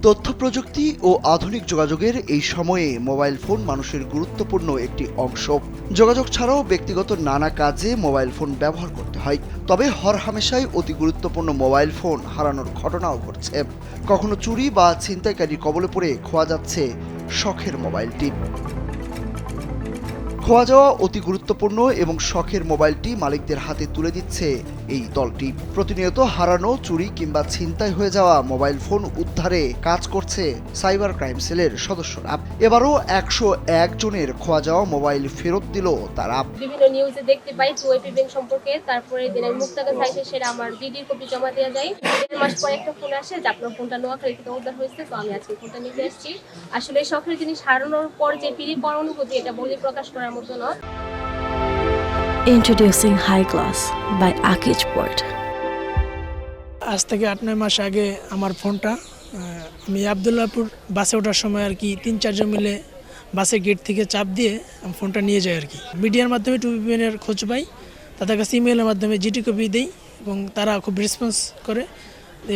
তথ্য প্রযুক্তি ও আধুনিক যোগাযোগের এই সময়ে মোবাইল ফোন মানুষের গুরুত্বপূর্ণ একটি অংশ। যোগাযোগ ছাড়াও ব্যক্তিগত নানা কাজে মোবাইল ফোন ব্যবহার করতে হয়। তবে হরহামেশাই অতি গুরুত্বপূর্ণ মোবাইল ফোন হারানোর ঘটনাও ঘটছে। কখনো চুরি বা ছিনতাইকারীর কবলে পড়ে খোয়া যাচ্ছে শখের মোবাইলটি। খোয়া যাওয়া অতি গুরুত্বপূর্ণ এবং শখের মোবাইলটি মালিকদের হাতে তুলে দিচ্ছে এই দলটি। প্রতিনিয়ত হারানো, চুরি কিংবা ছিনতাই হয়ে যাওয়া মোবাইল ফোন উদ্ধারে কাজ করছে সাইবার ক্রাইম সেলের সদস্যরা। এবারও 101 জনের খোয়া যাওয়া মোবাইল ফেরত দিল তারা। বিভিন্ন নিউজে দেখতে পাই টুয়েপি ব্যাংক সম্পর্কে, তারপরে দিনের মুক্তাগাছা সাইটে সেটা আমার দিদির কপি জমা দেওয়া যায়। 1.5 মাস পরে একটা ফোন আসে যে আপনার ফোনটা নোয়াখালী থেকে উদ্ধার হয়েছে, তো আমি আজকে ফোনটা নিতে এসেছি। আসলে শখের জিনিস হারানোর পর যে পিড়ি পর অনুভূতি, এটা বলে প্রকাশ করার মতো নয়। Introducing High Class by Akij Port. আজ থেকে 8-9 মাস আগে আমার ফোনটা আমি আবদুল্লাহপুর বাসে ওঠার সময় আর কি 3-4 জন মিলে বাসের গেট থেকে চাপ দিয়ে আমি ফোনটা নিয়ে যাই আর কি। মিডিয়ার মাধ্যমে টুবিপিএনের খোঁজ পাই, তাদের কাছে ইমেলের মাধ্যমে জিটি কপি দেই এবং তারা খুব রেসপন্স করে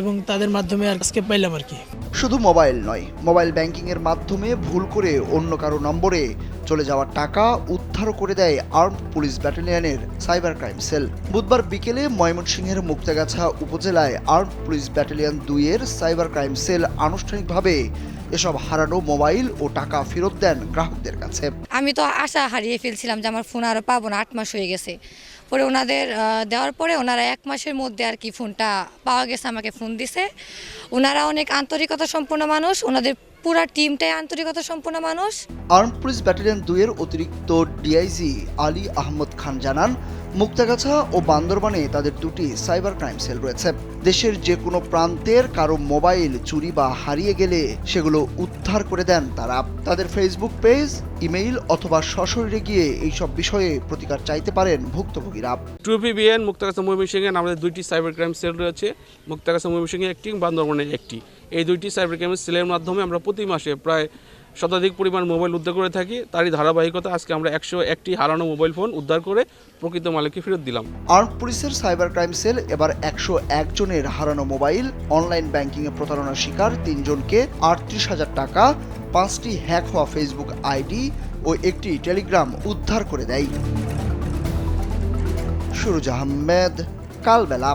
এবং তাদের মাধ্যমে আজকে পাইলাম আর কি। শুধু মোবাইল নয়, মোবাইল ব্যাংকিংয়ের মাধ্যমে ভুল করে অন্য কারো নম্বরে চলে যাওয়া টাকা উদ্ধার করে দেয় আর্মড পুলিশ ব্যাটালিয়নের সাইবার ক্রাইম সেল। বুধবার বিকেলে ময়মনসিংহের মুক্তাগাছা উপজেলায় আর্মড পুলিশ ব্যাটালিয়ন 2-এর সাইবার ক্রাইম সেল আনুষ্ঠানিকভাবে এসব হারানো মোবাইল ও টাকা ফেরত দেন গ্রাহকদের কাছে। আমি তো আশা হারিয়ে ফেলছিলাম যে আমার ফোন আরও পাবো না, 8 মাস হয়ে গেছে। পরে ওনাদের দেওয়ার পরে ওনারা 1 মাসের মধ্যে আর কি ফোনটা পাওয়া গেছে, আমাকে ফোন দিছে। ওনারা অনেক আন্তরিকতা সম্পন্ন মানুষ, ওনাদের পুরো টিমটাই আন্তরিকতা সম্পন্ন মানুষ। আর্মড পুলিশ ব্যাটালিয়ন 2-এর অতিরিক্ত ডিআইজি আলী আহমদ খান জানান, মুক্তাগাছা ও বান্দরবানে তাদের 2টি সাইবার ক্রাইম সেল রয়েছে। দেশের যে কোনো প্রান্তের কারো মোবাইল চুরি বা হারিয়ে গেলে সেগুলো উদ্ধার করে দেন তারা। তাদের ফেসবুক পেজ, ইমেইল অথবা সশরীরে গিয়ে এইসব বিষয়ে প্রতিকার চাইতে পারেন ভুক্তভোগীরা। টুপিবিএন মুক্তাগাছা ময়মনসিংহে আমাদের 2টি সাইবার ক্রাইম সেল রয়েছে। মুক্তাগাছা ময়মনসিংহে একটি, বান্দরবানে একটি। এই 2টি সাইবার ক্রাইম সেলের মাধ্যমে আমরা প্রতি মাসে প্রায় শতাধিক পরিমাণ মোবাইল উদ্ধার করে থাকি। তারই ধারাবাহিকতা আজকে আমরা 101টি হারানো মোবাইল ফোন উদ্ধার করে প্রকৃত মালিককে ফেরত দিলাম। আর্মড পুলিশের সাইবার ক্রাইম সেল এবার 101 জনের হারানো মোবাইল, অনলাইন ব্যাংকিংয়ে প্রতারণার শিকার 3 জনকে 38,000 টাকা, 5টি হ্যাক হওয়া ফেসবুক আইডি ও একটি টেলিগ্রাম উদ্ধার করে দেয়। সুরুজ আহমেদ, কালবেলা।